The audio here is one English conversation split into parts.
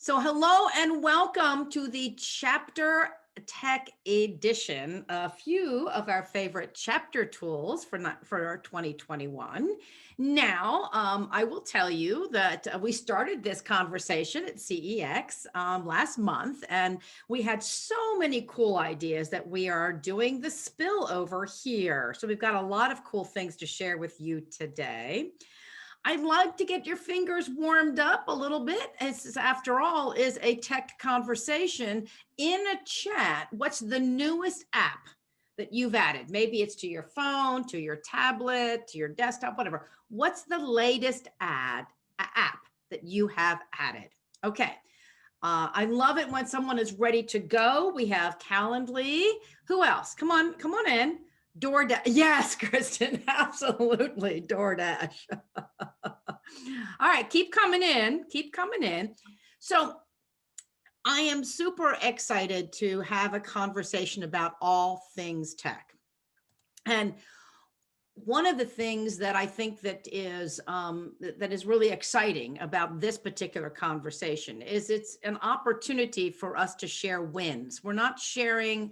So hello and welcome to the Chapter Tech Edition, a few of our favorite chapter tools for our 2021. Now, I will tell you that we started this conversation at CEX last month, and we had so many cool ideas that we are doing the spillover here. So we've got a lot of cool things to share with you today. I'd like to get your fingers warmed up a little bit. It's, after all, is a tech conversation in a chat. What's the newest app that you've added? Maybe it's to your phone, to your tablet, to your desktop, whatever. What's the latest app that you have added? Okay. I love it when someone is ready to go. We have Calendly. Who else? Come on in. DoorDash. Yes, Kristen, absolutely. DoorDash. All right, keep coming in. Keep coming in. So I am super excited to have a conversation about all things tech. And one of the things that I think that is really exciting about this particular conversation is it's an opportunity for us to share wins. We're not sharing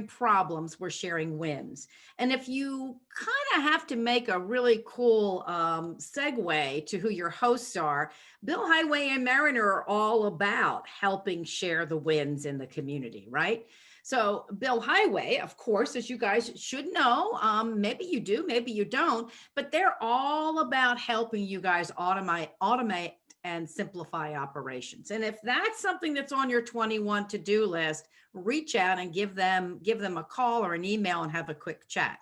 problems, we're sharing wins. And if you kind of have to make a really cool segue to who your hosts are, Bill Highway and Mariner are all about helping share the wins in the community, right? So Bill Highway, of course, as you guys should know, maybe you do, maybe you don't, but they're all about helping you guys automate and simplify operations. And if that's something that's on your 21 to-do list, reach out and give them a call or an email and have a quick chat.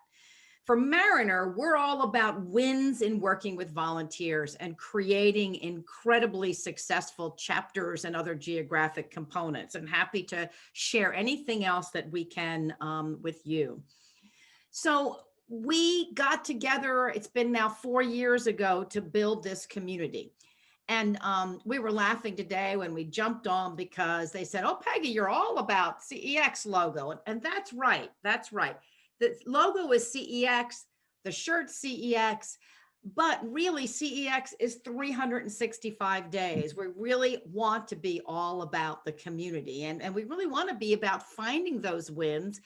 For Mariner, we're all about wins in working with volunteers and creating incredibly successful chapters and other geographic components, and happy to share anything else that we can with you. So we got together, it's been now 4 years ago, to build this community. And we were laughing today when we jumped on because they said, "Oh, Peggy, you're all about CEX logo." And that's right. That's right. The logo is CEX, the shirt CEX, but really CEX is 365 days. We really want to be all about the community, and we really want to be about finding those wins,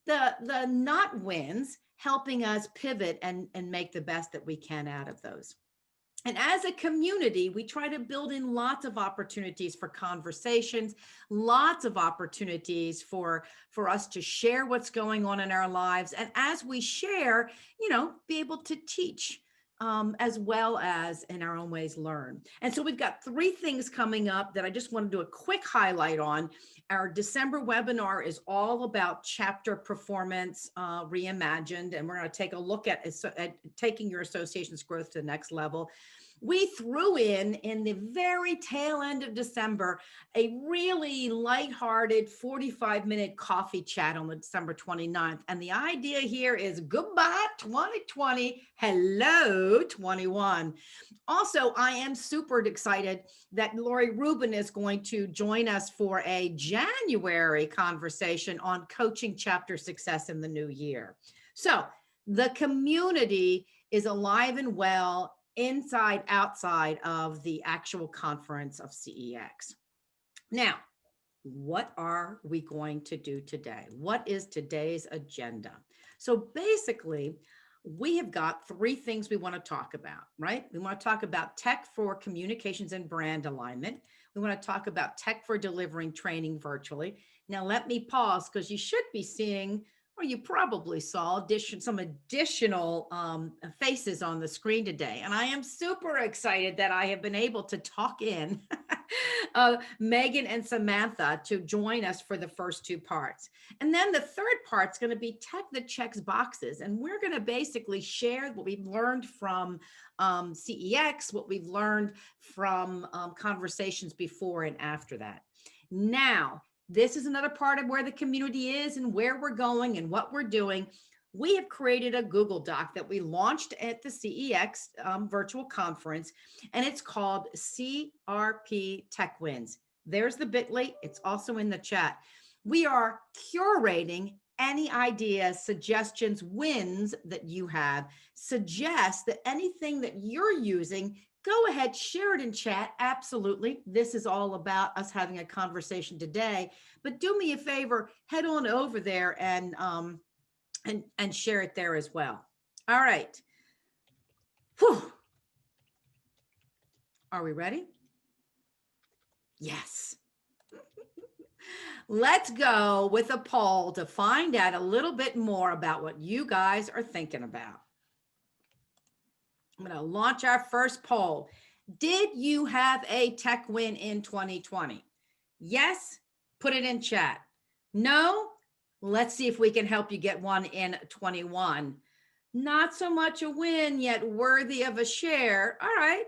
the not wins, helping us pivot and make the best that we can out of those. And as a community, we try to build in lots of opportunities for conversations, lots of opportunities for us to share what's going on in our lives. And as we share, be able to teach as well as in our own ways learn. And so we've got 3 things coming up that I just want to do a quick highlight on. Our December webinar is all about chapter performance reimagined, and we're going to take a look at taking your association's growth to the next level. We threw in the very tail end of December, a really lighthearted 45-minute coffee chat on the December 29th. And the idea here is goodbye 2020, hello 21. Also, I am super excited that Lori Rubin is going to join us for a January conversation on coaching chapter success in the new year. So the community is alive and well, inside, outside of the actual conference of CEX. Now, what are we going to do today? What is today's agenda? So basically, we have got 3 things we want to talk about, right? We want to talk about tech for communications and brand alignment. We want to talk about tech for delivering training virtually. Now, let me pause because you should be seeing, or you probably saw some additional faces on the screen today. And I am super excited that I have been able to talk in Megan and Samantha to join us for the first 2 parts. And then the third part's going to be tech that checks boxes. And we're going to basically share what we've learned from CEX, what we've learned from conversations before and after that. Now, this is another part of where the community is and where we're going and what we're doing. We have created a Google Doc that we launched at the CEX virtual conference, and it's called CRP Tech Wins. There's the bit.ly. It's also in the chat. We are curating any ideas, suggestions, wins that you have. Suggest that anything that you're using go ahead, share it in chat. Absolutely. This is all about us having a conversation today. But do me a favor, head on over there and share it there as well. All right. Whew. Are we ready? Yes. Let's go with a poll to find out a little bit more about what you guys are thinking about. I'm going to launch our first poll. Did you have a tech win in 2020? Yes, put it in chat. No, let's see if we can help you get one in 21. Not so much a win, yet worthy of a share. All right.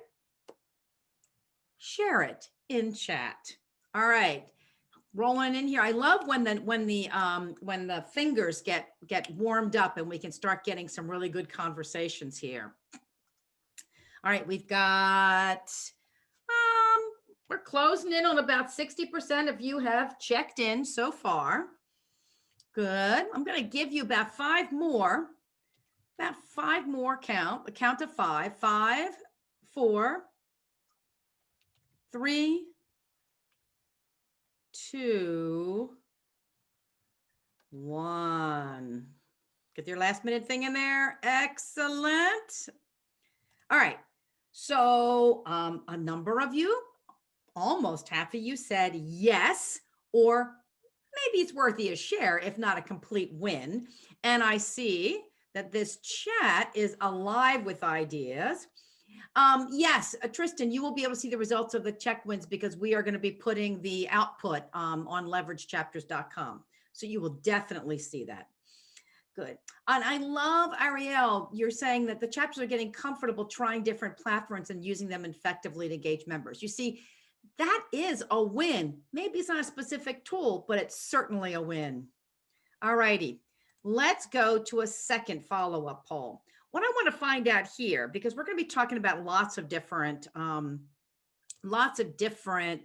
Share it in chat. All right. Rolling in here. I love when the fingers get warmed up and we can start getting some really good conversations here. All right, we've got we're closing in on about 60% of you have checked in so far. Good. I'm going to give you about five more count, a count of five. 5, 4, 3, 2, 1. Get your last minute thing in there. Excellent. All right. So a number of you, almost half of you said yes, or maybe it's worthy a share, if not a complete win. And I see that this chat is alive with ideas. Yes, Tristan, you will be able to see the results of the check wins because we are going to be putting the output on leveragechapters.com. So you will definitely see that. Good. And I love, Ariel, you're saying that the chapters are getting comfortable trying different platforms and using them effectively to engage members. You see, that is a win. Maybe it's not a specific tool, but it's certainly a win. All righty. Let's go to a second follow-up poll. What I want to find out here, because we're going to be talking about lots of different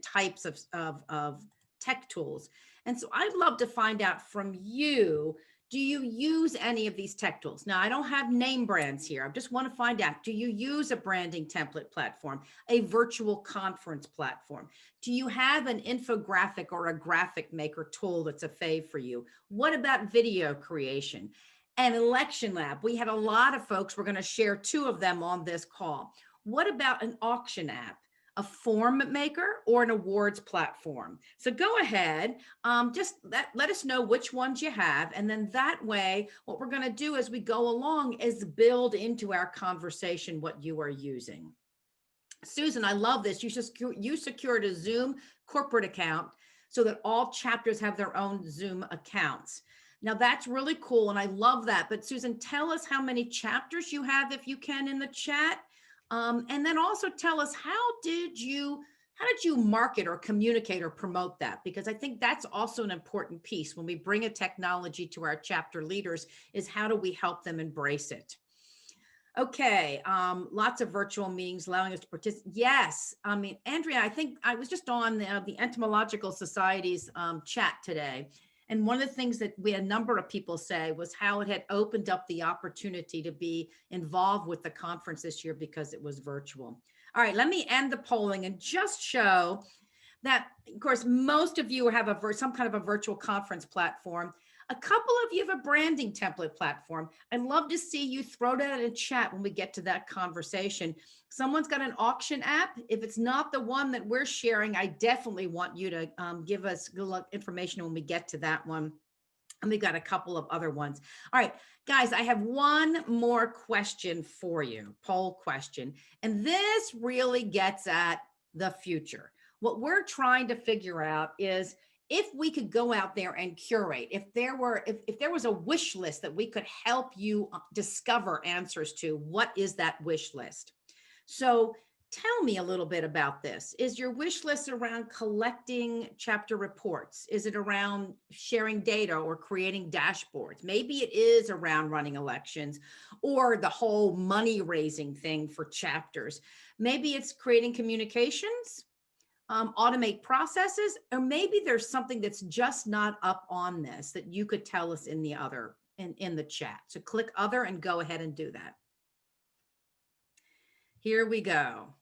types of tech tools. And so I'd love to find out from you, do you use any of these tech tools? Now, I don't have name brands here. I just want to find out, do you use a branding template platform, a virtual conference platform? Do you have an infographic or a graphic maker tool that's a fave for you? What about video creation? And Election Lab, we had a lot of folks, we're going to share 2 of them on this call. What about an auction app, a form maker, or an awards platform? So go ahead, just let us know which ones you have. And then that way, what we're going to do as we go along is build into our conversation what you are using. Susan, I love this. You secured a Zoom corporate account so that all chapters have their own Zoom accounts. Now that's really cool. And I love that. But Susan, tell us how many chapters you have, if you can, in the chat. And then also tell us, how did you market or communicate or promote that? Because I think that's also an important piece when we bring a technology to our chapter leaders, is how do we help them embrace it? Okay, lots of virtual meetings allowing us to participate. Yes, I mean, Andrea, I think I was just on the Entomological Society's chat today. And one of the things that we had a number of people say was how it had opened up the opportunity to be involved with the conference this year because it was virtual. All right, let me end the polling and just show that, of course, most of you have some kind of a virtual conference platform. A couple of you have a branding template platform. I'd love to see you throw that in a chat when we get to that conversation. Someone's got an auction app. If it's not the one that we're sharing, I definitely want you to give us good information when we get to that one. And we've got a couple of other ones. All right, guys, I have one more question for you, poll question. And this really gets at the future. What we're trying to figure out is, if we could go out there and curate, if there was a wish list that we could help you discover answers to, what is that wish list? So tell me a little bit about this. Is your wish list around collecting chapter reports? Is it around sharing data or creating dashboards? Maybe it is around running elections or the whole money raising thing for chapters. Maybe it's creating communications, automate processes, or maybe there's something that's just not up on this that you could tell us in the chat. So click other and go ahead and do that. Here we go.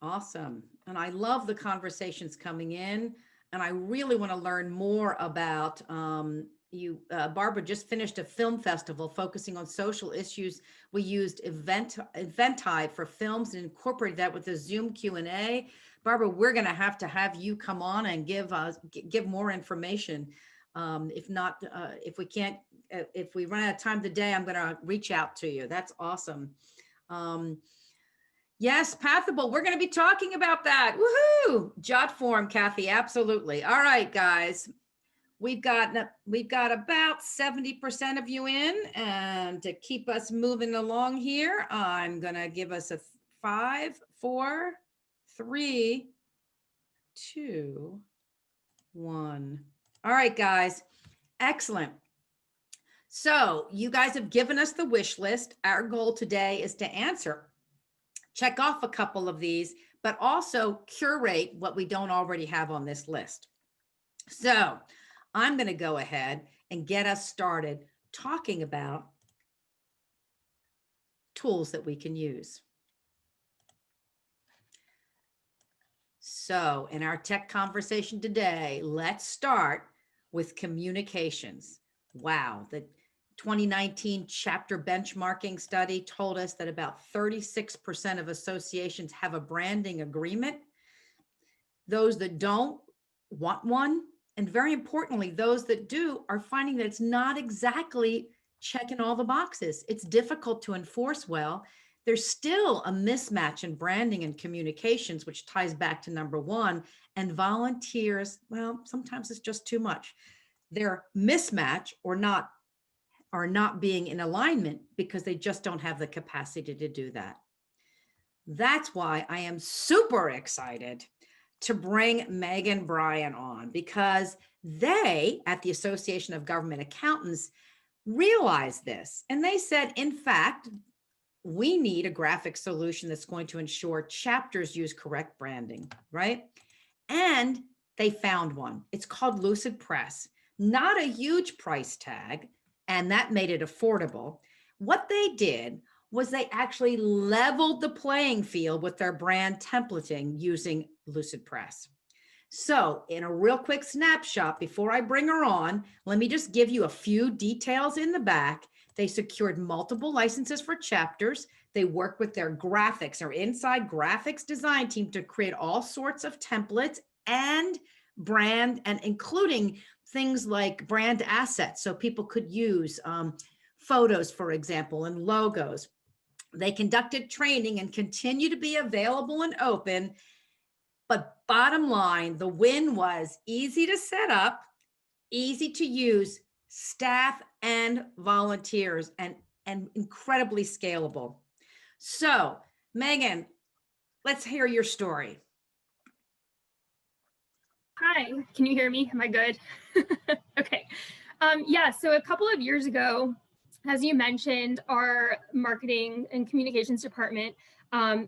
Awesome. And I love the conversations coming in. And I really want to learn more about Barbara just finished a film festival focusing on social issues. We used Eventide for films and incorporated that with the Zoom Q&A. Barbara, we're going to have you come on and give more information. If not, if we can't, if we run out of time today, I'm going to reach out to you. That's awesome. Yes, Pathable. We're going to be talking about that. Woohoo! Jot form, Kathy. Absolutely. All right, guys. We've got about 70% of you in, and to keep us moving along here, I'm going to give us a 5, 4, 3, 2, 1. All right, guys. Excellent. So you guys have given us the wish list. Our goal today is to check off a couple of these, but also curate what we don't already have on this list. So I'm going to go ahead and get us started talking about tools that we can use. So in our tech conversation today, let's start with communications. Wow, the 2019 chapter benchmarking study told us that about 36% of associations have a branding agreement. Those that don't want one, and very importantly, those that do are finding that it's not exactly checking all the boxes. It's difficult to enforce well. There's still a mismatch in branding and communications, which ties back to number one. And volunteers, well, sometimes it's just too much. They're mismatch or not are not being in alignment because they just don't have the capacity to do that. That's why I am super excited to bring Megan Bryan on, because they at the Association of Government Accountants realized this. And they said, in fact, we need a graphic solution that's going to ensure chapters use correct branding, right? And they found one. It's called Lucid Press. Not a huge price tag, and that made it affordable. What they did was they actually leveled the playing field with their brand templating using Lucid Press. So in a real quick snapshot, before I bring her on, let me just give you a few details in the back. They secured multiple licenses for chapters. They worked with their graphics or inside graphics design team to create all sorts of templates and brand, and including things like brand assets. So people could use photos, for example, and logos. They conducted training and continue to be available and open. But bottom line, the win was easy to set up, easy to use, staff and volunteers, and incredibly scalable. So, Megan, let's hear your story. Hi, can you hear me? Am I good? Okay. Yeah, so a couple of years ago, as you mentioned, our marketing and communications department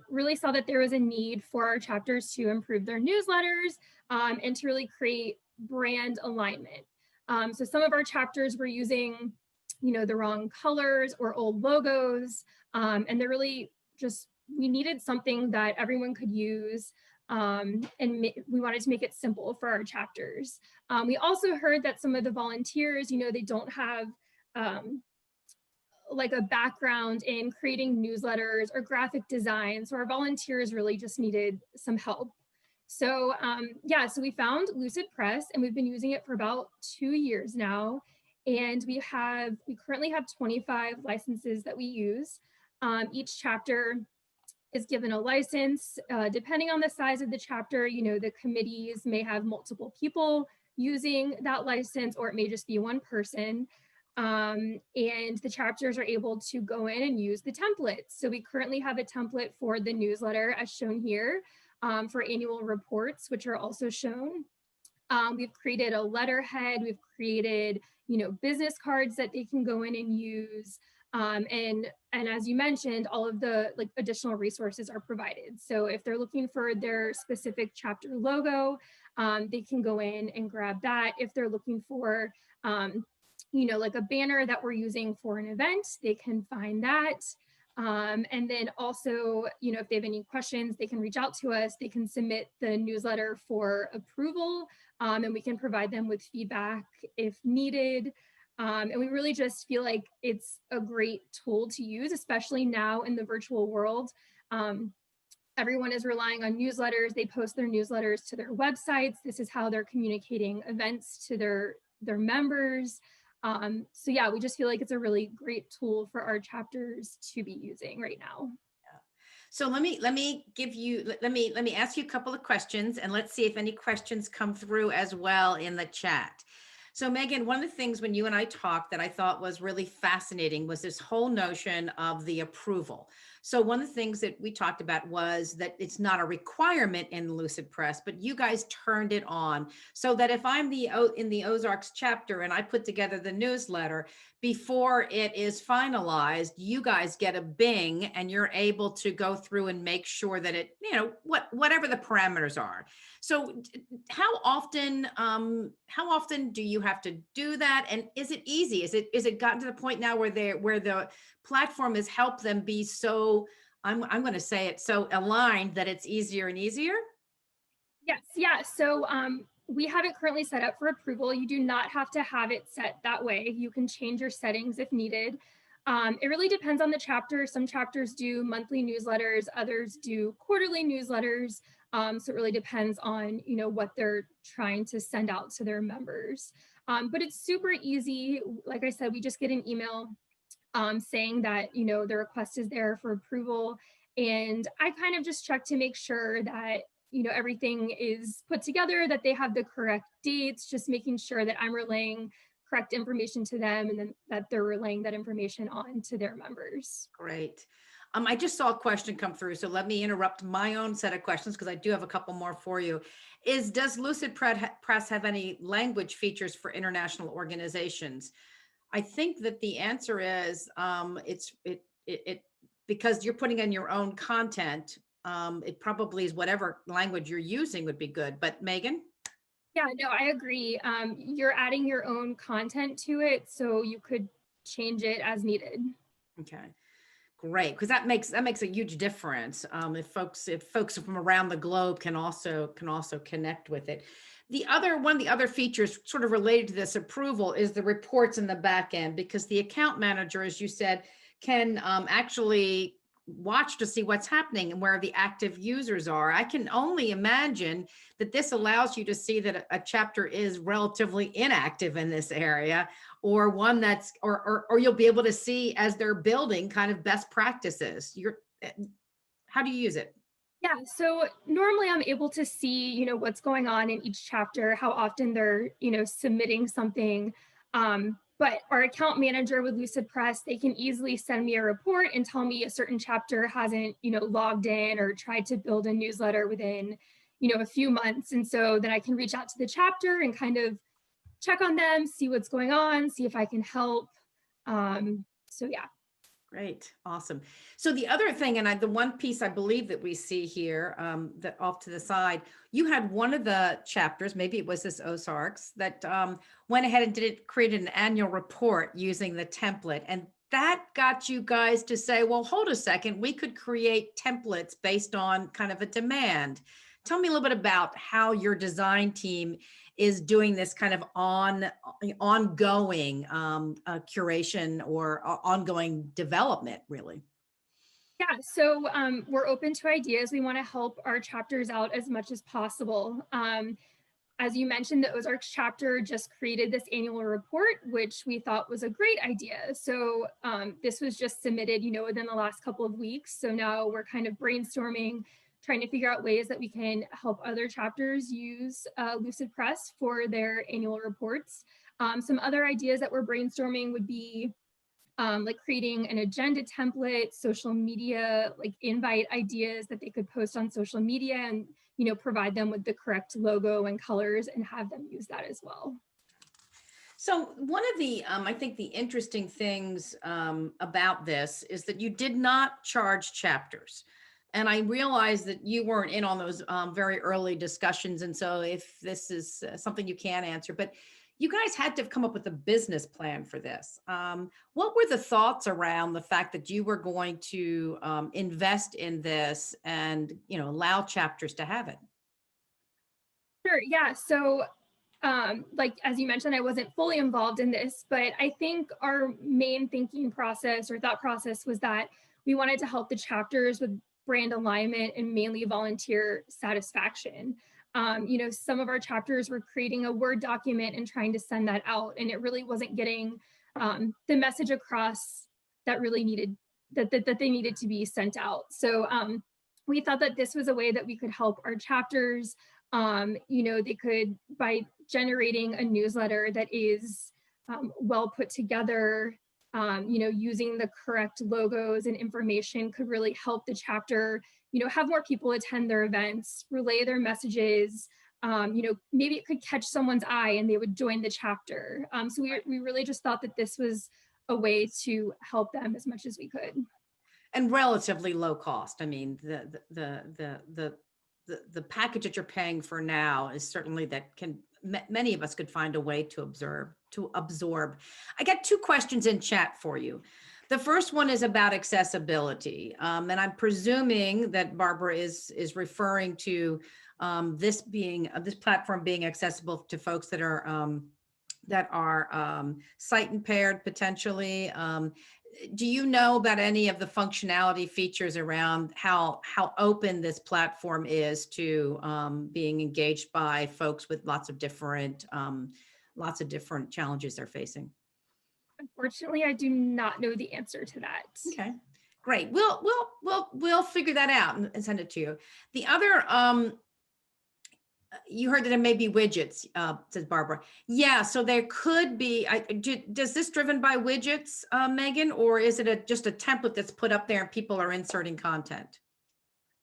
really saw that there was a need for our chapters to improve their newsletters and to really create brand alignment. So some of our chapters were using, the wrong colors or old logos, and they're really just, we needed something that everyone could use. And we wanted to make it simple for our chapters. We also heard that some of the volunteers, they don't have like a background in creating newsletters or graphic design. So our volunteers really just needed some help. So yeah, so we found Lucid Press, and we've been using it for about 2 years now. And we currently have 25 licenses that we use. Each chapter is given a license. Depending on the size of the chapter, the committees may have multiple people using that license, or it may just be one person. And the chapters are able to go in and use the templates. So we currently have a template for the newsletter as shown here, for annual reports, which are also shown. We've created a letterhead, we've created, business cards that they can go in and use. And as you mentioned, all of the additional resources are provided. So if they're looking for their specific chapter logo, they can go in and grab that. If they're looking for, like a banner that we're using for an event, they can find that. And then also, if they have any questions, they can reach out to us. They can submit the newsletter for approval, and we can provide them with feedback if needed. And we really just feel like it's a great tool to use, especially now in the virtual world. Everyone is relying on newsletters. They post their newsletters to their websites. This is how they're communicating events to their members. So yeah, we just feel like it's a really great tool for our chapters to be using right now. So let me ask you a couple of questions, and let's see if any questions come through as well in the chat. So Megan, one of the things when you and I talked that I thought was really fascinating was this whole notion of the approval. So one of the things that we talked about was that it's not a requirement in Lucid Press, but you guys turned it on so that if I'm in the Ozarks chapter and I put together the newsletter, before it is finalized, you guys get a bing and you're able to go through and make sure that it, whatever the parameters are. So how often do you have to do that? And is it easy? Is it gotten to the point now where the platform has helped them be so, I'm going to say it, so aligned that it's easier and easier? Yes, yeah. So we have it currently set up for approval. You do not have to have it set that way. You can change your settings if needed. It really depends on the chapter. Some chapters do monthly newsletters, others do quarterly newsletters. So it really depends on, what they're trying to send out to their members. But it's super easy. Like I said, we just get an email saying that, the request is there for approval. And I kind of just check to make sure that, everything is put together, that they have the correct dates, just making sure that I'm relaying correct information to them and then that they're relaying that information on to their members. Great. I just saw a question come through, so let me interrupt my own set of questions because I do have a couple more for you. Does Lucid Press have any language features for international organizations? I think that the answer is because you're putting in your own content. It probably is whatever language you're using would be good. But Megan? Yeah, no, I agree. You're adding your own content to it, so you could change it as needed. Okay. Great, because that makes a huge difference. If folks from around the globe can also connect with it. One of the other features sort of related to this approval is the reports in the back end, because the account manager, as you said, can actually watch to see what's happening and where the active users are. I can only imagine that this allows you to see that a chapter is relatively inactive in this area, or one that's, or you'll be able to see as they're building kind of best practices. How do you use it? Yeah, so normally I'm able to see, what's going on in each chapter, how often they're, submitting something. But our account manager with Lucid Press, they can easily send me a report and tell me a certain chapter hasn't, logged in or tried to build a newsletter within, a few months. And so then I can reach out to the chapter and kind of check on them, see what's going on, see if I can help. So yeah. Great. Awesome. So the other thing, and the one piece I believe that we see here, that off to the side, you had one of the chapters, maybe it was this Ozarks, that went ahead and created an annual report using the template. And that got you guys to say, well, hold a second, we could create templates based on kind of a demand. Tell me a little bit about how your design team is doing this kind of ongoing curation or ongoing development, really. Yeah, so we're open to ideas. We want to help our chapters out as much as possible. As you mentioned, the Ozarks chapter just created this annual report, which we thought was a great idea. So this was just submitted, within the last couple of weeks. So now we're kind of brainstorming, trying to figure out ways that we can help other chapters use Lucid Press for their annual reports. Some other ideas that we're brainstorming would be like creating an agenda template, social media, like invite ideas that they could post on social media and, provide them with the correct logo and colors and have them use that as well. So one of the, I think the interesting things about this is that you did not charge chapters. And I realize that you weren't in on those very early discussions. And so if this is something you can answer, but you guys had to have come up with a business plan for this. What were the thoughts around the fact that you were going to invest in this and, allow chapters to have it? Sure. Yeah. So, like as you mentioned, I wasn't fully involved in this, but I think our main thinking process or thought process was that we wanted to help the chapters with brand alignment and mainly volunteer satisfaction. Some of our chapters were creating a Word document and trying to send that out, and it really wasn't getting the message across that really needed that they needed to be sent out. So we thought that this was a way that we could help our chapters. They could, by generating a newsletter that is well put together, using the correct logos and information could really help the chapter, have more people attend their events, relay their messages. Maybe it could catch someone's eye and they would join the chapter. So we really just thought that this was a way to help them as much as we could. And relatively low cost. I mean, the package that you're paying for now is certainly that many of us could find a way to absorb. I got two questions in chat for you. The first one is about accessibility. And I'm presuming that Barbara is referring to this platform being accessible to folks that are sight impaired potentially. Do you know about any of the functionality features around how open this platform is to being engaged by folks with lots of different challenges they're facing? Unfortunately, I do not know the answer to that. Okay, great. We'll figure that out and send it to you. The other, you heard that it may be widgets, says Barbara. Yeah, so there could be, does this driven by widgets, Megan, or is it just a template that's put up there and people are inserting content?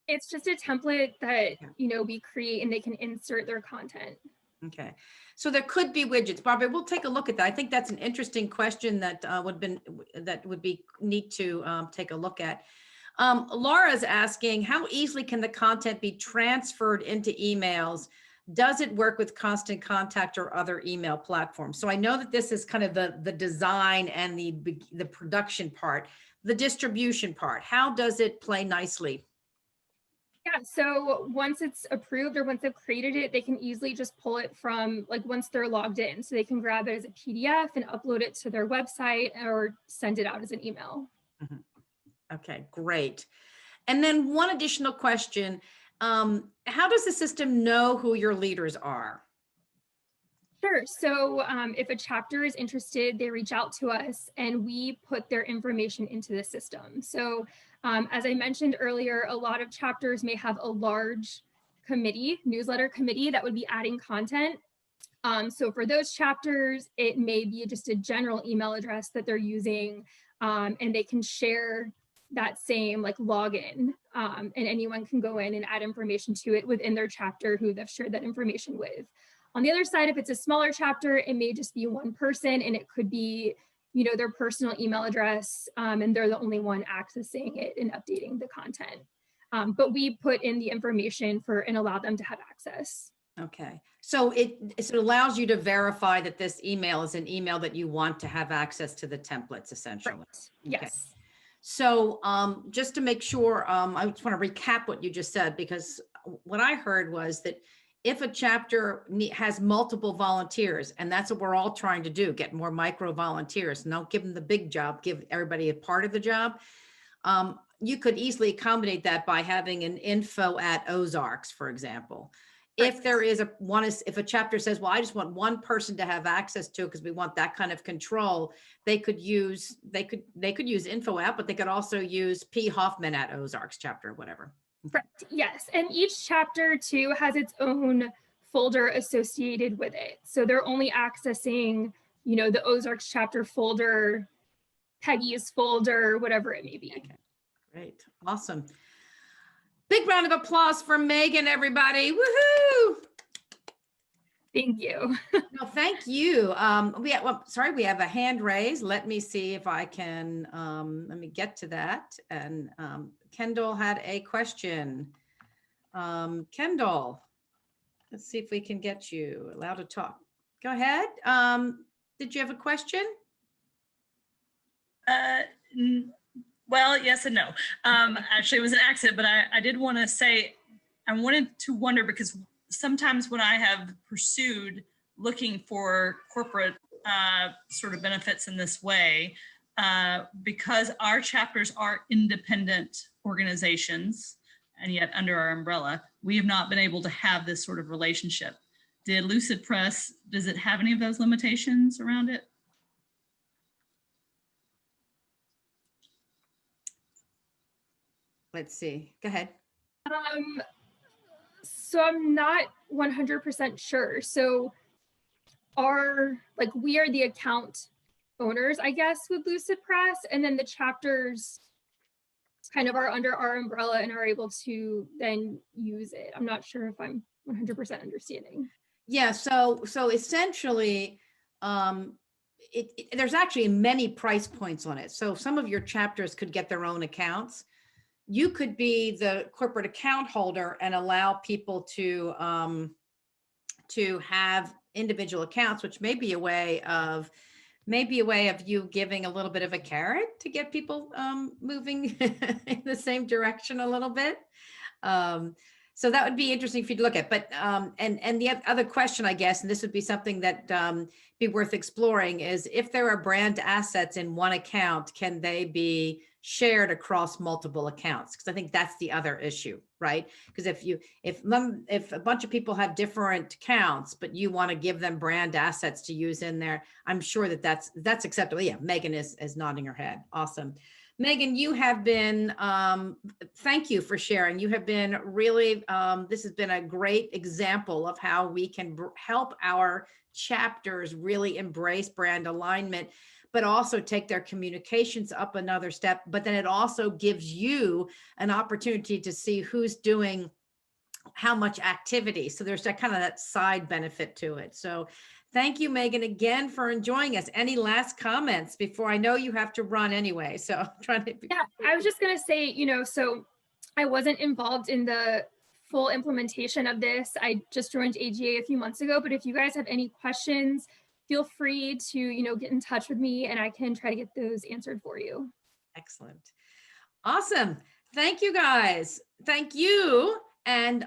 It's just a template that, we create and they can insert their content. Okay, so there could be widgets. Barbara, we'll take a look at that. I think that's an interesting question that would be neat to take a look at. Laura's asking, how easily can the content be transferred into emails? Does it work with Constant Contact or other email platforms? So I know that this is kind of the design and the production part, the distribution part. How does it play nicely? Yeah, so once it's approved or once they've created it, they can easily just pull it from, like, once they're logged in. So they can grab it as a PDF and upload it to their website or send it out as an email. Mm-hmm. Okay, great. And then one additional question, how does the system know who your leaders are? Sure. So if a chapter is interested, they reach out to us and we put their information into the system. So as I mentioned earlier, a lot of chapters may have a large newsletter committee that would be adding content. So for those chapters, it may be just a general email address that they're using, and they can share that same login, and anyone can go in and add information to it within their chapter who they've shared that information with. On the other side, if it's a smaller chapter, it may just be one person and it could be, their personal email address, and they're the only one accessing it and updating the content. But we put in the information and allow them to have access. Okay, so it allows you to verify that this email is an email that you want to have access to the templates, essentially. Right. Yes. Okay. So just to make sure, I just want to recap what you just said, because what I heard was that if a chapter has multiple volunteers, and that's what we're all trying to do, get more micro volunteers, don't give them the big job, give everybody a part of the job. You could easily accommodate that by having an info@Ozarks, for example. Right. If there is if a chapter says, well, I just want one person to have access to it because we want that kind of control, they could use info app, but they could also use P Hoffman at Ozarks chapter, whatever. Correct. Yes. And each chapter too has its own folder associated with it. So they're only accessing, the Ozarks chapter folder, Peggy's folder, whatever it may be. Okay. Great. Awesome. Big round of applause for Megan, everybody. Woohoo! Thank you. No, thank you. We have a hand raised. Let me see if I can, let me get to that. And Kendall had a question. Kendall, let's see if we can get you allowed to talk. Go ahead. Did you have a question? Well, yes and no. Actually, it was an accident, but I did want to say, I wanted to wonder, because sometimes when I have pursued looking for corporate sort of benefits in this way, because our chapters are independent organizations, and yet under our umbrella, we have not been able to have this sort of relationship. Did Lucid Press, does it have any of those limitations around it? Let's see. Go ahead. So I'm not 100% sure. So we are the account owners, I guess, with Lucid Press, and then the chapters kind of are under our umbrella and are able to then use it. I'm not sure if I'm 100% understanding. Yeah, so essentially, there's actually many price points on it. So some of your chapters could get their own accounts. You could be the corporate account holder and allow people to have individual accounts, which may be a way of you giving a little bit of a carrot to get people moving in the same direction a little bit. So that would be interesting for you to look at. But and the other question, I guess, and this would be something that be worth exploring, is if there are brand assets in one account, can they be shared across multiple accounts? Because I think that's the other issue, right? Because if a bunch of people have different accounts, but you want to give them brand assets to use in there, I'm sure that that's acceptable. Yeah, Megan is nodding her head. Awesome. Megan, you have been, thank you for sharing. You have been really, this has been a great example of how we can help our chapters really embrace brand alignment, but also take their communications up another step. But then it also gives you an opportunity to see who's doing how much activity. So there's that kind of that side benefit to it. So thank you, Megan, again for enjoying us. Any last comments before? I know you have to run anyway, so I'm trying to. Yeah, I was just going to say, so I wasn't involved in the full implementation of this. I just joined AGA a few months ago, but if you guys have any questions, feel free to, get in touch with me and I can try to get those answered for you. Excellent. Awesome. Thank you, guys. Thank you. And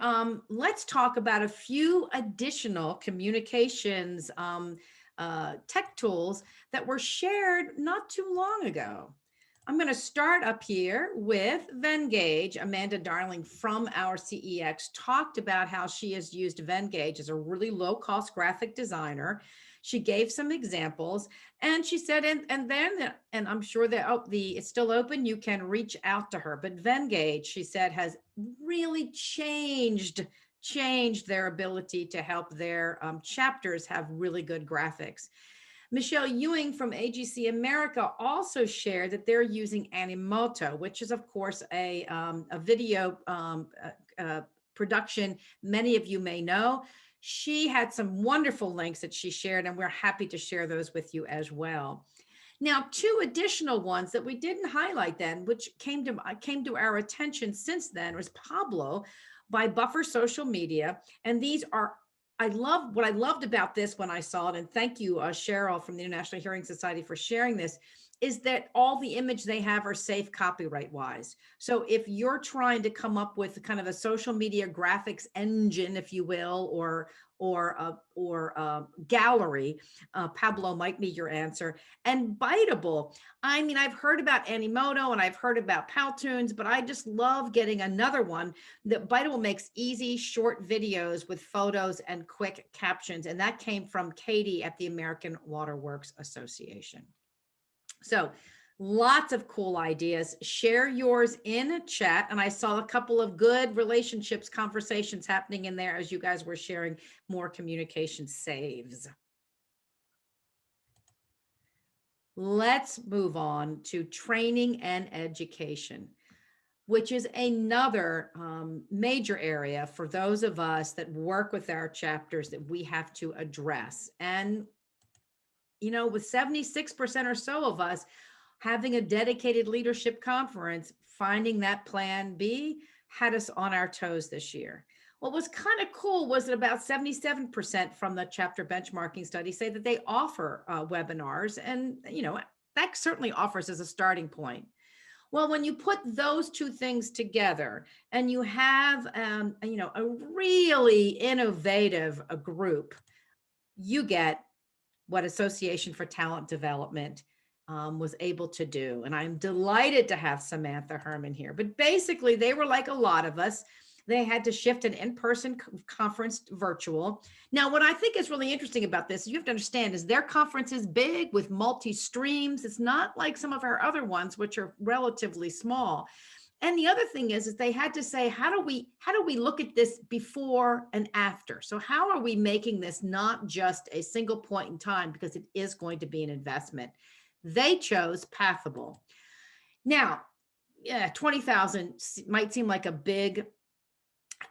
let's talk about a few additional communications tech tools that were shared not too long ago. I'm going to start up here with Venngage. Amanda Darling from our CEX talked about how she has used Venngage as a really low-cost graphic designer. She gave some examples, and she said, and I'm sure that it's still open. You can reach out to her. But Venngage, she said, has really changed their ability to help their chapters have really good graphics. Michelle Ewing from AGC America also shared that they're using Animoto, which is, of course, a video production many of you may know. She had some wonderful links that she shared, and we're happy to share those with you as well. Now, two additional ones that we didn't highlight then, which came to our attention since then, was Pablo by Buffer Social Media. And these are, what I loved about this when I saw it, and thank you, Cheryl from the International Hearing Society for sharing this, is that all the image they have are safe copyright wise. So if you're trying to come up with kind of a social media graphics engine, if you will, or gallery, Pablo might be your answer. And Biteable, I mean, I've heard about Animoto and I've heard about Powtoons, but I just love getting another one that Biteable makes easy, short videos with photos and quick captions. And that came from Katie at the American Waterworks Association. So lots of cool ideas. Share yours in a chat. And I saw a couple of good relationships conversations happening in there as you guys were sharing more communication saves. Let's move on to training and education, which is another major area for those of us that work with our chapters that we have to address. And with 76% or so of us having a dedicated leadership conference, finding that plan B had us on our toes this year. What was kind of cool was that about 77% from the chapter benchmarking study say that they offer webinars, and that certainly offers as a starting point. Well, when you put those two things together and you have a really innovative group, you get what Association for Talent Development was able to do. And I'm delighted to have Samantha Herman here. But basically, they were like a lot of us. They had to shift an in-person conference to virtual. Now, what I think is really interesting about this, you have to understand, is their conference is big with multi-streams. It's not like some of our other ones, which are relatively small. And the other thing is they had to say, how do we look at this before and after? So how are we making this not just a single point in time, because it is going to be an investment? They chose Pathable. Now, yeah, 20,000 might seem like a big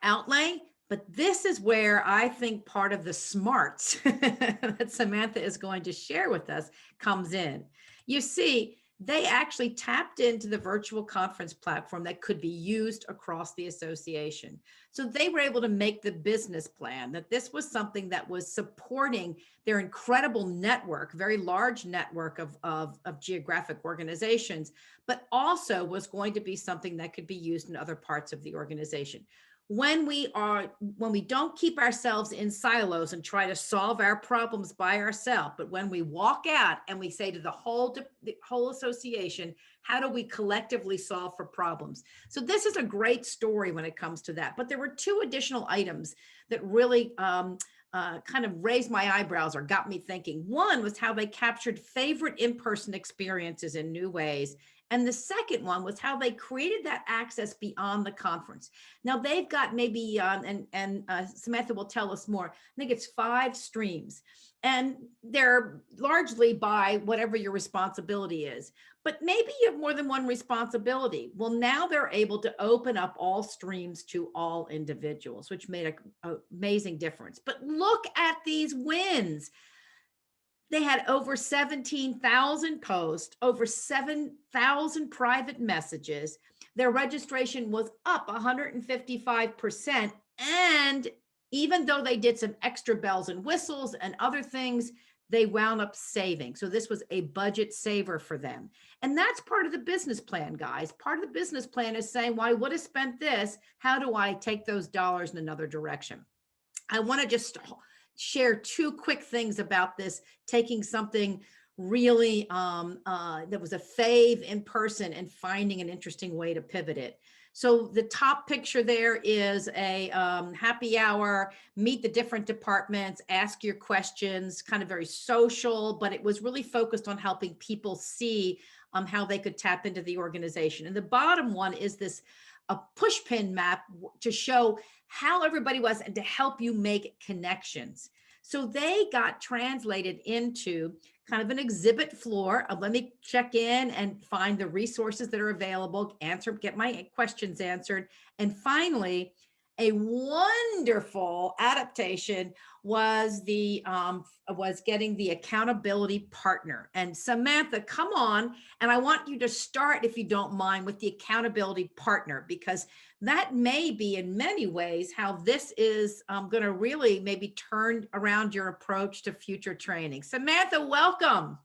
outlay, but this is where I think part of the smarts that Samantha is going to share with us comes in. You see, they actually tapped into the virtual conference platform that could be used across the association. So they were able to make the business plan that this was something that was supporting their incredible network, very large network of geographic organizations, but also was going to be something that could be used in other parts of the organization. When we don't keep ourselves in silos and try to solve our problems by ourselves, but when we walk out and we say to the whole association, how do we collectively solve for problems? So this is a great story when it comes to that. But there were two additional items that really kind of raised my eyebrows or got me thinking. One was how they captured favorite in-person experiences in new ways. And the second one was how they created that access beyond the conference. Now they've got maybe, Samantha will tell us more, I think it's 5 streams, and they're largely by whatever your responsibility is. But maybe you have more than one responsibility. Well, now they're able to open up all streams to all individuals, which made an amazing difference. But look at these wins. They had over 17,000 posts, over 7,000 private messages. Their registration was up 155%. And even though they did some extra bells and whistles and other things, they wound up saving. So this was a budget saver for them. And that's part of the business plan, guys. Part of the business plan is saying, well, I would have spent this. How do I take those dollars in another direction? I want to just share 2 quick things about this, taking something really that was a fave in person and finding an interesting way to pivot it. So the top picture there is a happy hour, meet the different departments, ask your questions, kind of very social, but it was really focused on helping people see how they could tap into the organization. And the bottom one is this a pushpin map to show how everybody was and to help you make connections. So they got translated into kind of an exhibit floor of let me check in and find the resources that are available, get my questions answered. And finally, a wonderful adaptation was getting the accountability partner. And Samantha, come on. And I want you to start, if you don't mind, with the accountability partner, because that may be in many ways how this is going to really maybe turn around your approach to future training. Samantha, welcome.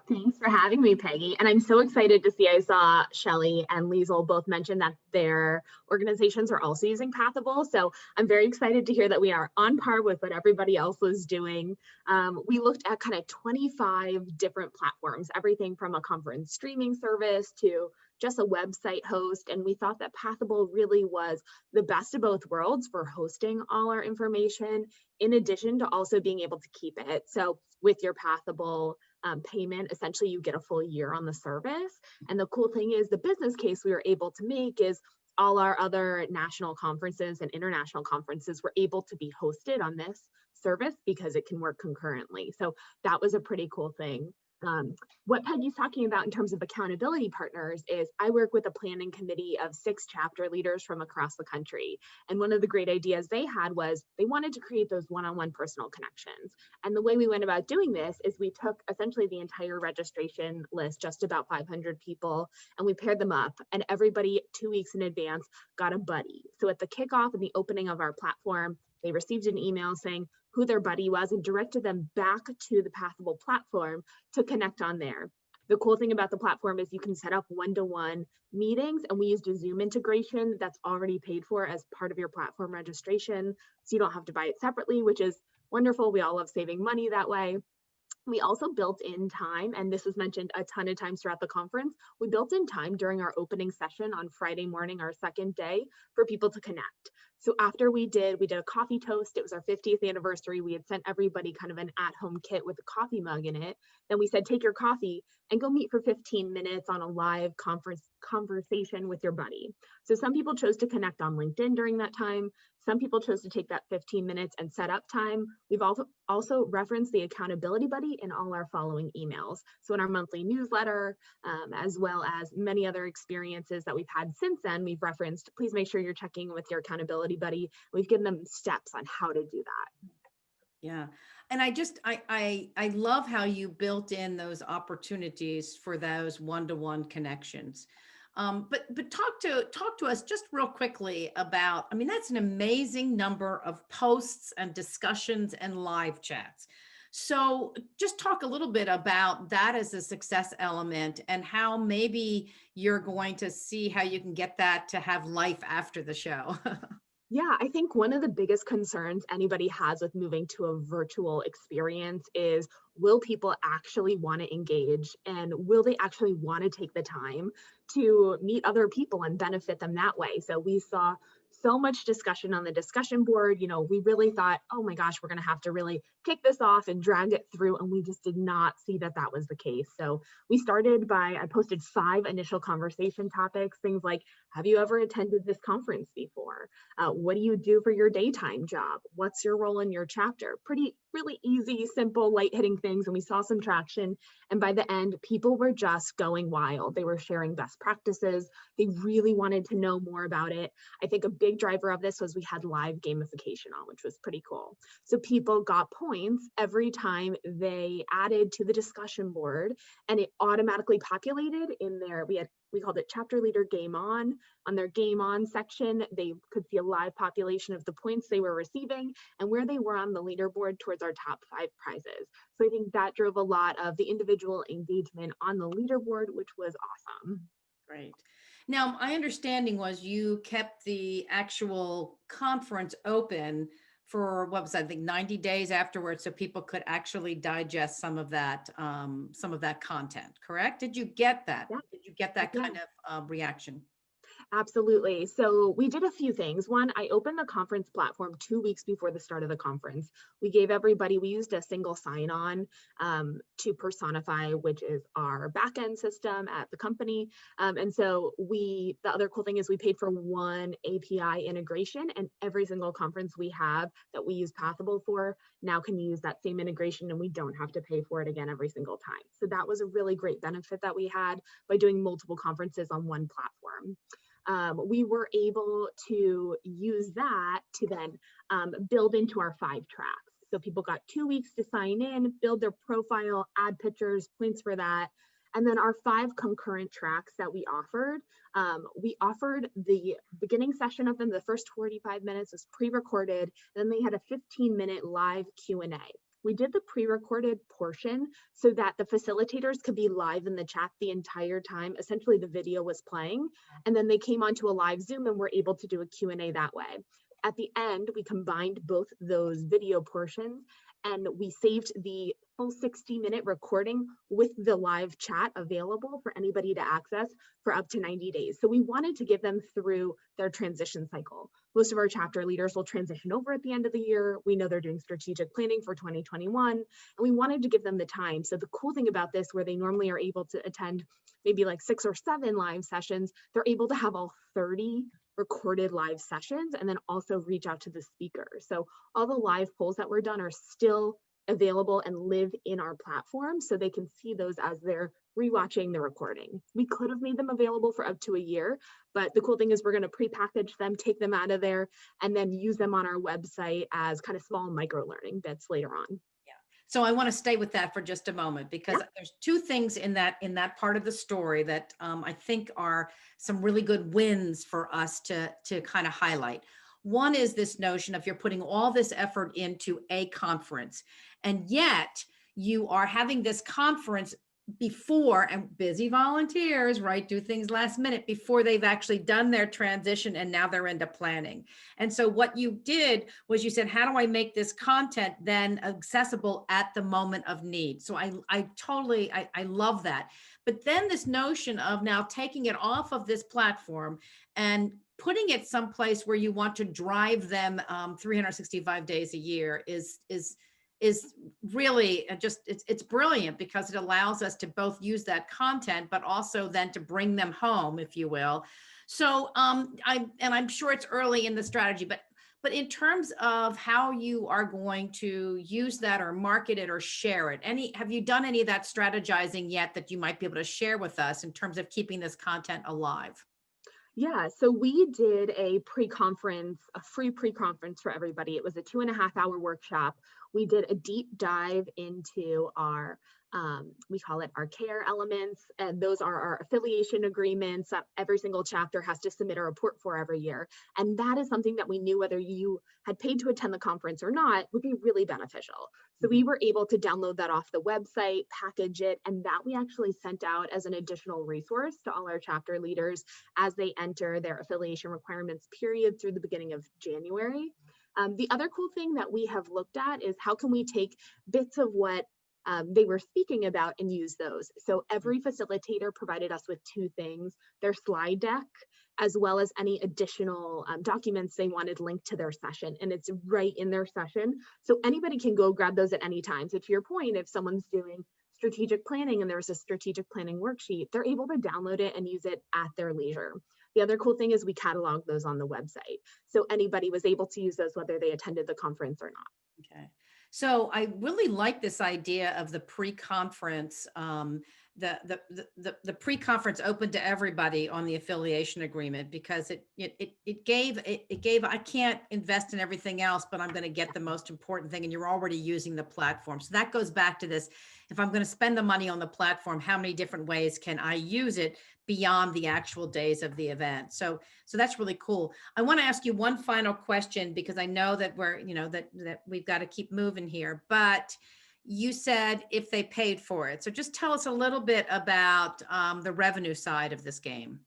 Thanks for having me, Peggy. And I'm so excited to see, I saw Shelly and Liesl both mention that their organizations are also using Pathable. So I'm very excited to hear that we are on par with what everybody else was doing. We looked at kind of 25 different platforms, everything from a conference streaming service to just a website host. And we thought that Pathable really was the best of both worlds for hosting all our information, in addition to also being able to keep it. So with your Pathable payment, essentially you get a full year on the service. And the cool thing is the business case we were able to make is all our other national conferences and international conferences were able to be hosted on this service because it can work concurrently. So that was a pretty cool thing. What Peggy's talking about in terms of accountability partners is I work with a planning committee of 6 chapter leaders from across the country. And one of the great ideas they had was they wanted to create those one-on-one personal connections. And the way we went about doing this is we took essentially the entire registration list, just about 500 people, and we paired them up, and everybody 2 weeks in advance got a buddy. So at the kickoff and the opening of our platform, they received an email saying who their buddy was and directed them back to the Pathable platform to connect on there. The cool thing about the platform is you can set up one-to-one meetings, and we used a Zoom integration that's already paid for as part of your platform registration. So you don't have to buy it separately, which is wonderful. We all love saving money that way. We also built in time, and this was mentioned a ton of times throughout the conference. We built in time during our opening session on Friday morning, our second day, for people to connect. So after we did a coffee toast. It was our 50th anniversary. We had sent everybody kind of an at-home kit with a coffee mug in it. Then we said, take your coffee and go meet for 15 minutes on a live conversation with your buddy. So some people chose to connect on LinkedIn during that time. Some people chose to take that 15 minutes and set up time. We've also referenced the accountability buddy in all our following emails. So in our monthly newsletter, as well as many other experiences that we've had since then, we've referenced, please make sure you're checking with your accountability buddy. We've given them steps on how to do that. Yeah. And I love how you built in those opportunities for those one-to-one connections. But talk to us just real quickly about, I mean, that's an amazing number of posts and discussions and live chats. So just talk a little bit about that as a success element and how maybe you're going to see how you can get that to have life after the show. Yeah, I think one of the biggest concerns anybody has with moving to a virtual experience is, will people actually want to engage, and will they actually want to take the time to meet other people and benefit them that way? So we saw so much discussion on the discussion board. We really thought, oh my gosh, we're going to have to really kick this off and drag it through. And we just did not see that that was the case. So we started I posted 5 initial conversation topics, things like, have you ever attended this conference before? What do you do for your daytime job? What's your role in your chapter? Really easy, simple, light hitting things. And we saw some traction. And by the end, people were just going wild. They were sharing best practices. They really wanted to know more about it. I think a big driver of this was we had live gamification on, which was pretty cool. So people got points every time they added to the discussion board, and it automatically populated in there. We called it Chapter Leader Game On. On their Game On section, they could see a live population of the points they were receiving and where they were on the leaderboard towards our top 5 prizes. So I think that drove a lot of the individual engagement on the leaderboard, which was awesome. Great. Now, my understanding was you kept the actual conference open for what was, I think, 90 days afterwards, so people could actually digest some of that content. Correct? Did you get that? Yeah. Did you get that kind of reaction? Absolutely. So we did a few things. One, I opened the conference platform 2 weeks before the start of the conference. We used a single sign-on to personify, which is our backend system at the company. And so the other cool thing is we paid for one API integration, and every single conference we have that we use Pathable for now can use that same integration, and we don't have to pay for it again every single time. So that was a really great benefit that we had by doing multiple conferences on one platform. We were able to use that to then build into our 5 tracks. So people got 2 weeks to sign in, build their profile, add pictures, points for that. And then our 5 concurrent tracks that we offered the beginning session of them. The first 45 minutes was pre-recorded. Then they had a 15-minute live Q&A. We did the pre-recorded portion so that the facilitators could be live in the chat the entire time. Essentially, the video was playing, and then they came onto a live Zoom and were able to do a Q&A that way. At the end, we combined both those video portions, and we saved the full 60-minute recording with the live chat available for anybody to access for up to 90 days. So we wanted to give them through their transition cycle. Most of our chapter leaders will transition over at the end of the year. We know they're doing strategic planning for 2021, and we wanted to give them the time. So the cool thing about this, where they normally are able to attend maybe like 6 or 7 live sessions, they're able to have all 30 recorded live sessions and then also reach out to the speakers. So all the live polls that were done are still available and live in our platform, so they can see those as they're rewatching the recording. We could have made them available for up to a year, but the cool thing is we're going to pre-package them, take them out of there, and then use them on our website as kind of small micro learning bits later on. So I want to stay with that for just a moment, because there's two things in that part of the story that I think are some really good wins for us to kind of highlight. One is this notion of you're putting all this effort into a conference, and yet you are having this conference before, and busy volunteers, right, do things last minute before they've actually done their transition, and now they're into planning. And so what you did was you said, how do I make this content then accessible at the moment of need? So I totally love that. But then this notion of now taking it off of this platform and putting it someplace where you want to drive them 365 days a year is really just, it's brilliant, because it allows us to both use that content, but also then to bring them home, if you will. So I'm sure it's early in the strategy, but in terms of how you are going to use that or market it or share it, have you done any of that strategizing yet that you might be able to share with us in terms of keeping this content alive? Yeah, so we did a pre-conference, a free pre-conference for everybody. It was a 2.5-hour workshop. We did a deep dive into our, we call it our care elements, and those are our affiliation agreements that every single chapter has to submit a report for every year. And that is something that we knew, whether you had paid to attend the conference or not, would be really beneficial. So we were able to download that off the website, package it, and that we actually sent out as an additional resource to all our chapter leaders as they enter their affiliation requirements period through the beginning of January. The other cool thing that we have looked at is how can we take bits of what they were speaking about and use those. So every facilitator provided us with two things: their slide deck, as well as any additional documents they wanted linked to their session. And it's right in their session. So anybody can go grab those at any time. So to your point, if someone's doing strategic planning and there's a strategic planning worksheet, they're able to download it and use it at their leisure. The other cool thing is we catalog those on the website. So anybody was able to use those whether they attended the conference or not. Okay. So I really like this idea of the pre-conference, the pre-conference open to everybody on the affiliation agreement, because it gave, I can't invest in everything else, but I'm going to get the most important thing, and you're already using the platform. So that goes back to this: if I'm going to spend the money on the platform, how many different ways can I use it beyond the actual days of the event? So that's really cool. I want to ask you one final question, because I know that that we've got to keep moving here, but you said if they paid for it. So just tell us a little bit about the revenue side of this game.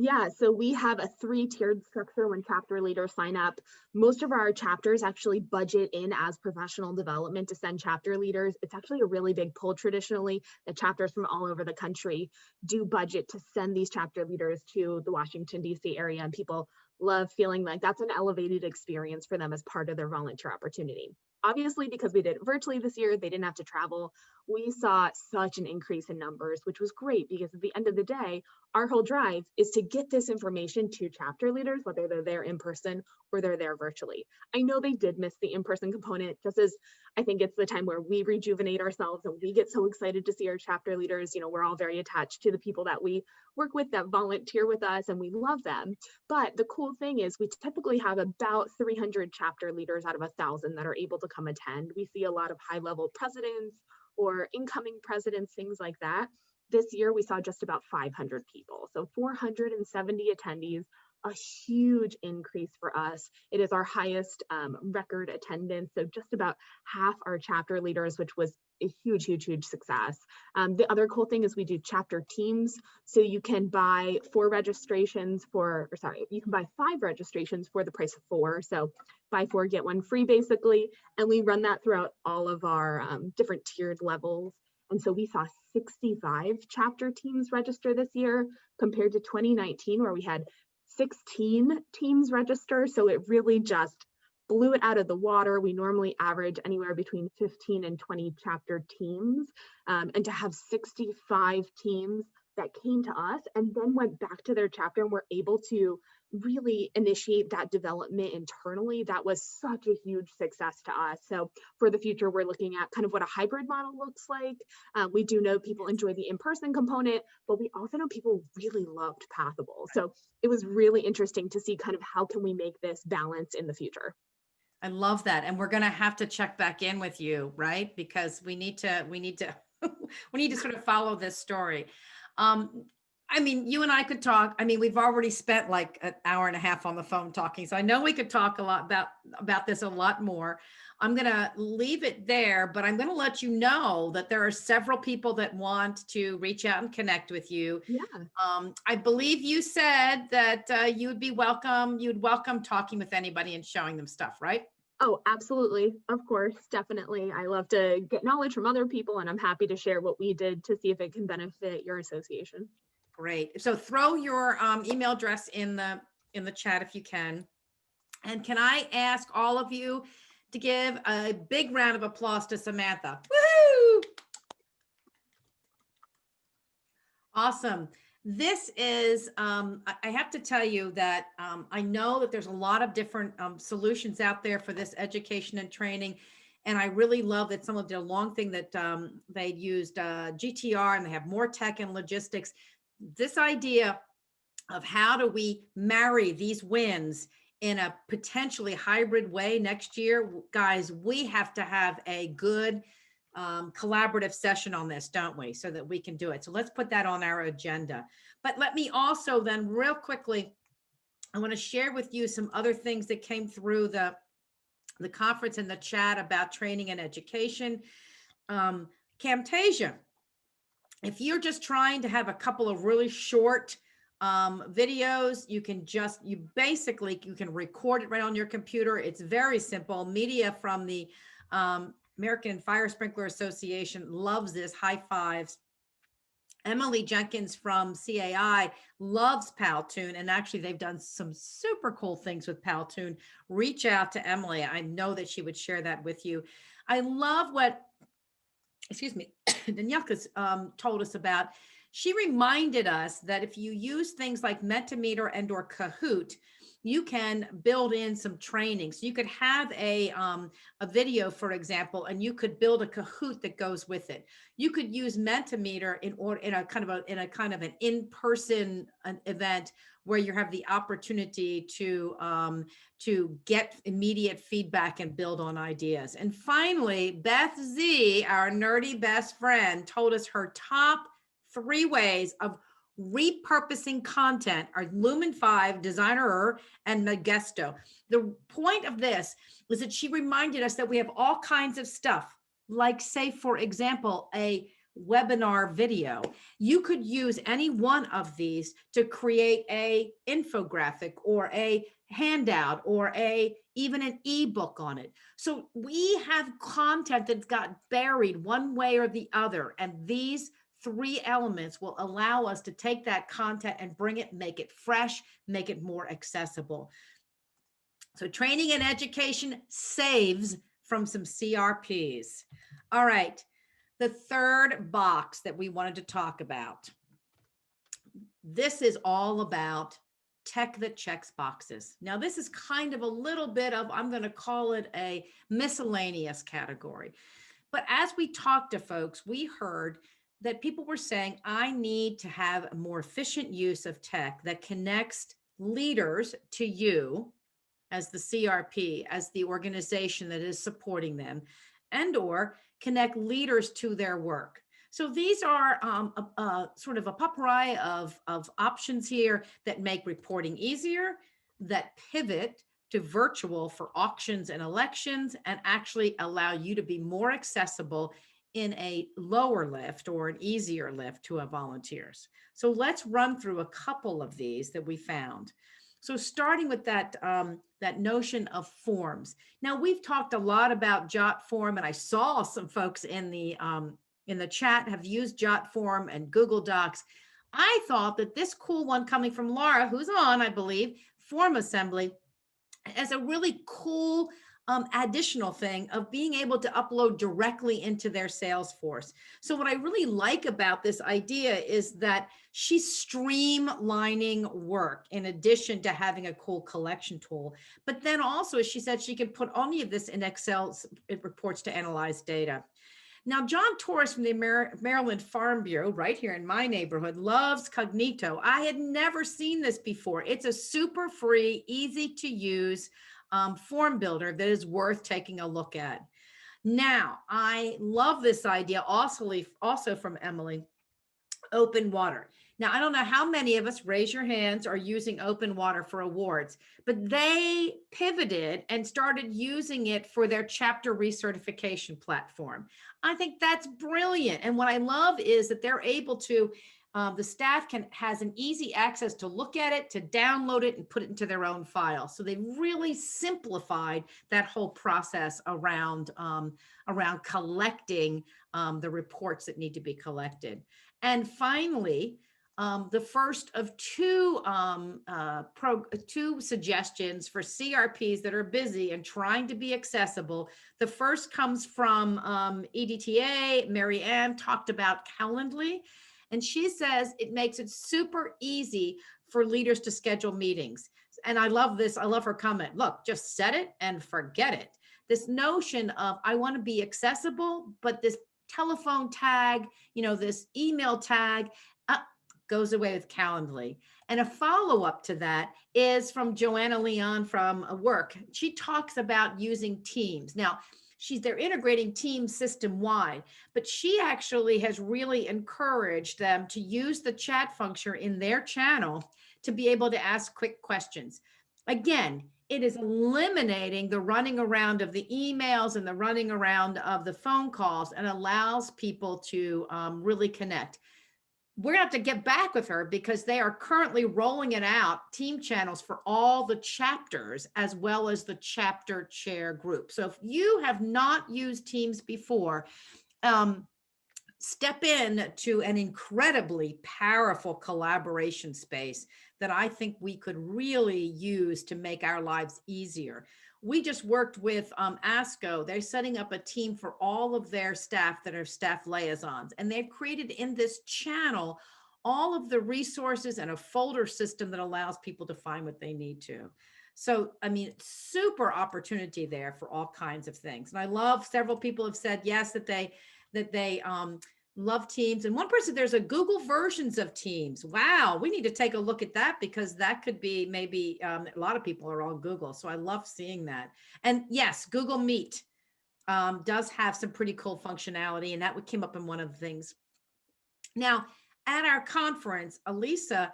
Yeah, so we have a 3-tiered structure when chapter leaders sign up. Most of our chapters actually budget in as professional development to send chapter leaders. It's actually a really big pull traditionally that chapters from all over the country do budget to send these chapter leaders to the Washington, D.C. area, and people love feeling like that's an elevated experience for them as part of their volunteer opportunity. Obviously, because we did it virtually this year, they didn't have to travel. We saw such an increase in numbers, which was great, because at the end of the day, our whole drive is to get this information to chapter leaders, whether they're there in person or they're there virtually. I know they did miss the in-person component, just as I think it's the time where we rejuvenate ourselves and we get so excited to see our chapter leaders. You know, we're all very attached to the people that we work with, that volunteer with us, and we love them. But the cool thing is we typically have about 300 chapter leaders out of 1,000 that are able to come attend. We see a lot of high-level presidents or incoming presidents, things like that. This year, we saw just about 500 people. So 470 attendees, a huge increase for us. It is our highest record attendance. So just about half our chapter leaders, which was a huge, huge, huge success. The other cool thing is we do chapter teams. So you can buy you can buy 5 registrations for the price of 4. So buy 4, get 1 free basically. And we run that throughout all of our different tiered levels. And so we saw 65 chapter teams register this year compared to 2019, where we had 16 teams register. So it really just blew it out of the water. We normally average anywhere between 15 and 20 chapter teams. And to have 65 teams that came to us and then went back to their chapter and were able to really initiate that development internally, that was such a huge success to us. So for the future, we're looking at kind of what a hybrid model looks like. We do know people enjoy the in-person component, but we also know people really loved Pathable. So it was really interesting to see kind of how can we make this balance in the future. I love that. And we're going to have to check back in with you, right? Because we need to, we need to sort of follow this story. I mean, you and I could talk. I mean, we've already spent like an hour and a half on the phone talking. So I know we could talk a lot about this a lot more. I'm going to leave it there, but I'm going to let you know that there are several people that want to reach out and connect with you. Yeah. I believe you said that you'd welcome talking with anybody and showing them stuff, right? Oh, absolutely. Of course, definitely. I love to get knowledge from other people, and I'm happy to share what we did to see if it can benefit your association. Great. So throw your email address in the chat if you can. And can I ask all of you to give a big round of applause to Samantha? Woohoo! Awesome. This is, I have to tell you that I know that there's a lot of different solutions out there for this education and training. And I really love that someone did a long thing that they used GTR, and they have more tech and logistics. This idea of how do we marry these wins in a potentially hybrid way next year, guys, we have to have a good collaborative session on this, don't we? So that we can do it. So let's put that on our agenda. But let me also then real quickly, I want to share with you some other things that came through the conference in the chat about training and education. Camtasia, if you're just trying to have a couple of really short videos, you can record it right on your computer. It's very simple. Media from the American Fire Sprinkler Association loves this. High fives. Emily Jenkins from CAI loves Powtoon, and actually they've done some super cool things with Powtoon. Reach out to Emily. I know that she would share that with you. I love what, Danielka's told us about. She reminded us that if you use things like Mentimeter and or Kahoot, you can build in some training. So you could have a video, for example, and you could build a Kahoot that goes with it. You could use Mentimeter in a kind of an in-person event where you have the opportunity to get immediate feedback and build on ideas. And finally, Beth Z, our nerdy best friend, told us her top 3 ways of repurposing content are Lumen 5, Designer, and Magesto. The point of this is that she reminded us that we have all kinds of stuff, like, say, for example, a webinar video. You could use any one of these to create a infographic or a handout or even an ebook on it. So we have content that's got buried one way or the other, and these 3 elements will allow us to take that content and bring it, make it fresh, make it more accessible. So training and education saves from some CRPs. All right, the third box that we wanted to talk about. This is all about tech that checks boxes. Now, this is kind of a little bit of, I'm going to call it a miscellaneous category. But as we talked to folks, we heard that people were saying, I need to have a more efficient use of tech that connects leaders to you as the CRP, as the organization that is supporting them, and or connect leaders to their work. So these are sort of a potpourri of options here that make reporting easier, that pivot to virtual for auctions and elections, and actually allow you to be more accessible in a lower lift or an easier lift to our volunteers. So let's run through a couple of these that we found. So starting with that, that notion of forms. Now, we've talked a lot about JotForm, and I saw some folks in the chat have used JotForm and Google Docs. I thought that this cool one coming from Laura, who's on, I believe, Form Assembly, as a really cool additional thing of being able to upload directly into their Salesforce. So what I really like about this idea is that she's streamlining work in addition to having a cool collection tool. But then also, as she said, she can put any of this in Excel reports to analyze data. Now, John Torres from the Maryland Farm Bureau, right here in my neighborhood, loves Cognito. I had never seen this before. It's a super free, easy to use form builder that is worth taking a look at. Now, I love this idea also from Emily, open water. Now, I don't know how many of us, raise your hands, are using open water for awards, but they pivoted and started using it for their chapter recertification platform. I think that's brilliant. And what I love is that they're able to, the staff has an easy access to look at it, to download it and put it into their own file. So they've really simplified that whole process around collecting the reports that need to be collected. And finally, the first of two suggestions for CRPs that are busy and trying to be accessible. The first comes from EDTA. Mary Ann talked about Calendly, and she says it makes it super easy for leaders to schedule meetings. And I love this. I love her comment. Look, just set it and forget it. This notion of I want to be accessible, but this telephone tag, this email tag, goes away with Calendly. And a follow-up to that is from Joanna Leon from Work. She talks about using Teams. Now, they're integrating Teams system-wide, but she actually has really encouraged them to use the chat function in their channel to be able to ask quick questions. Again, it is eliminating the running around of the emails and the running around of the phone calls and allows people to really connect. We're going to have to get back with her because they are currently rolling it out, team channels for all the chapters as well as the chapter chair group. So if you have not used Teams before, step in to an incredibly powerful collaboration space that I think we could really use to make our lives easier. We just worked with ASCO. They're setting up a team for all of their staff that are staff liaisons. And they've created in this channel all of the resources and a folder system that allows people to find what they need to. So, I mean, super opportunity there for all kinds of things. And I love several people have said, yes, that they love Teams. And one person, there's a Google versions of Teams. Wow, we need to take a look at that because that could be maybe a lot of people are on Google. So I love seeing that. And yes, Google Meet does have some pretty cool functionality, and that came up in one of the things. Now, at our conference, Elisa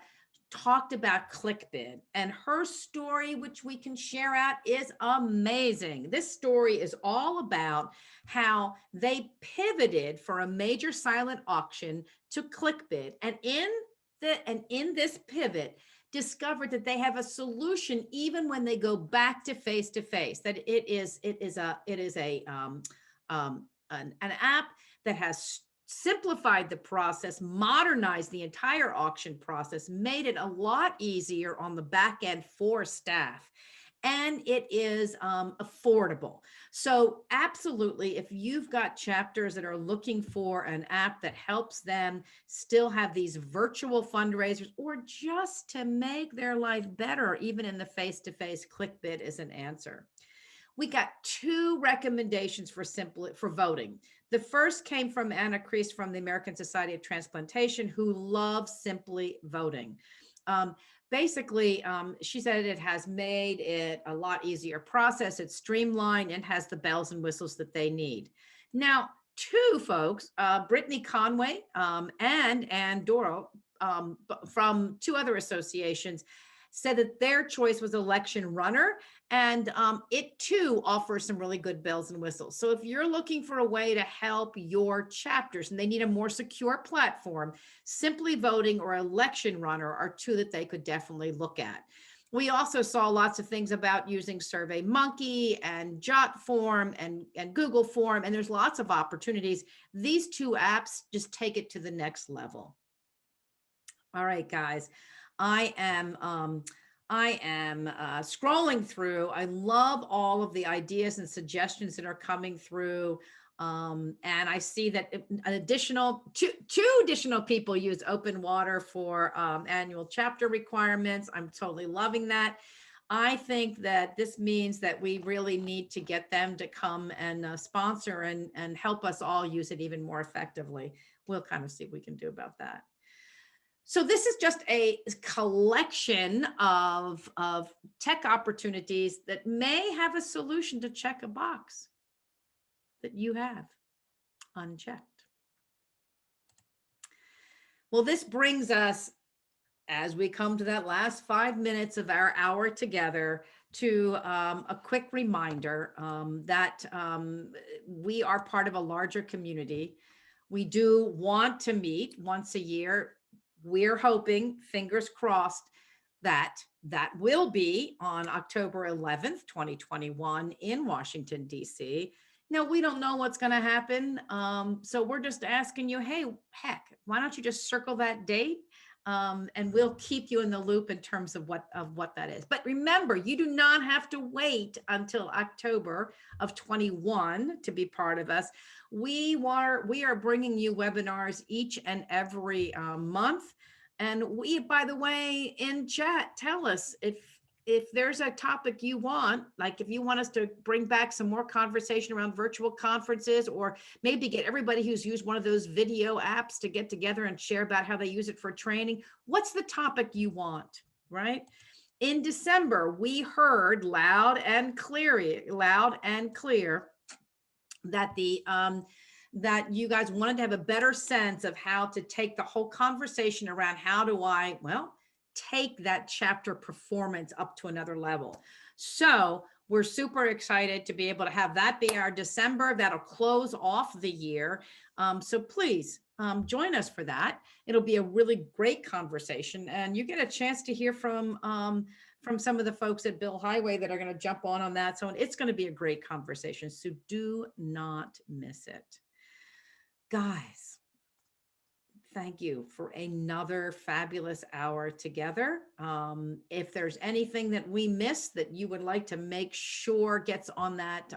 talked about ClickBid, and her story, which we can share out, is amazing. This story is all about how they pivoted for a major silent auction to ClickBid, and in this pivot, discovered that they have a solution even when they go back to face-to-face. That it is an app that has simplified the process, modernized the entire auction process, made it a lot easier on the back end for staff. And it is affordable. So absolutely, if you've got chapters that are looking for an app that helps them still have these virtual fundraisers or just to make their life better, even in the face-to-face, ClickBid is an answer. We got two recommendations for voting. The first came from Anna Kreese from the American Society of Transplantation, who loves Simply Voting. Basically, she said it has made it a lot easier process. It's streamlined and has the bells and whistles that they need. Now, two folks, Brittany Conway and Ann Doro from two other associations, said that their choice was Election Runner, and it too offers some really good bells and whistles. So if you're looking for a way to help your chapters and they need a more secure platform, Simply Voting or Election Runner are two that they could definitely look at. We also saw lots of things about using SurveyMonkey and JotForm and Google Form, and there's lots of opportunities. These two apps just take it to the next level. All right, guys. I am I am scrolling through. I love all of the ideas and suggestions that are coming through. And I see that an additional two additional people use open water for annual chapter requirements. I'm totally loving that. I think that this means that we really need to get them to come and sponsor and help us all use it even more effectively. We'll kind of see what we can do about that. So this is just a collection of tech opportunities that may have a solution to check a box that you have unchecked. Well, this brings us, as we come to that last 5 minutes of our hour together, to a quick reminder that we are part of a larger community. We do want to meet once a year. We're hoping, fingers crossed, that will be on October 11th, 2021 in Washington, D.C. Now, we don't know what's going to happen. So we're just asking you, hey, heck, why don't you just circle that date? And we'll keep you in the loop in terms of what that is. But remember, you do not have to wait until October of 21 to be part of us. We are bringing you webinars each and every month. And we, by the way, in chat, tell us if there's a topic you want, like if you want us to bring back some more conversation around virtual conferences, or maybe get everybody who's used one of those video apps to get together and share about how they use it for training. What's the topic you want, right? In December, we heard loud and clear that that you guys wanted to have a better sense of how to take the whole conversation around how do I, take that chapter performance up to another level. So we're super excited to be able to have that be our December. That'll close off the year. So please join us for that. It'll be a really great conversation, and you get a chance to hear from some of the folks at Bill Highway that are going to jump on that. So it's going to be a great conversation. So do not miss it. Guys, thank you for another fabulous hour together. If there's anything that we missed that you would like to make sure gets on that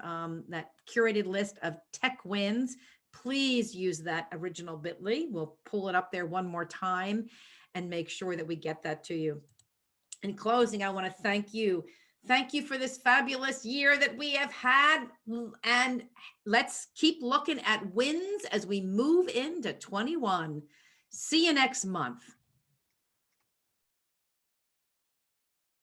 curated list of tech wins, please use that original bit.ly. We'll pull it up there one more time and make sure that we get that to you. In closing, I want to thank you. Thank you for this fabulous year that we have had, and let's keep looking at wins as we move into 21. See you next month.